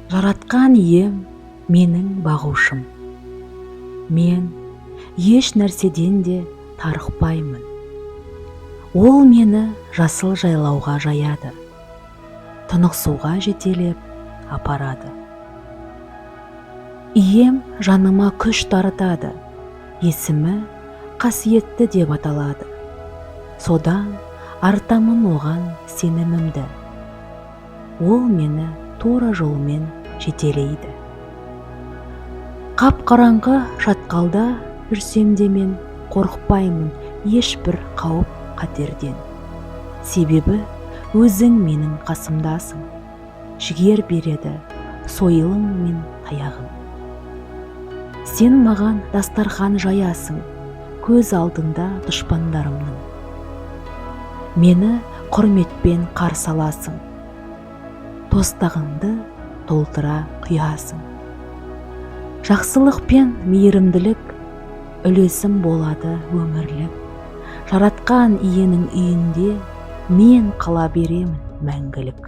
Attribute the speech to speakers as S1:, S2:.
S1: Жаратқан ием менің бағушым. Мен еш нәрседен де тарықпаймын. Ол мені жасыл жайлауға жаяды, тұнық суға жетелеп апарады. Ием жаныма күш дарытады, есімі қасиетті деп аталады. Содан артамын оған сенімімді. Ол мені тура жолмен жетелейді. Қап-қараңғы шатқалда жүрсем де мен қорықпаймын ешбір қауіп қатерден. Себебі өзің менің қасымдасың, жігер береді сойылың мен таяғың. Сен маған дастархан жаясың, көз алдында дұшпандарымның. Мені құрметпен қарсы аласың, тостағыңды толтыра құясың. Жақсылық пен мейірімділік үлесім болады өмірлік. Жаратқан иенің үйінде мен қала беремін мәңгілік.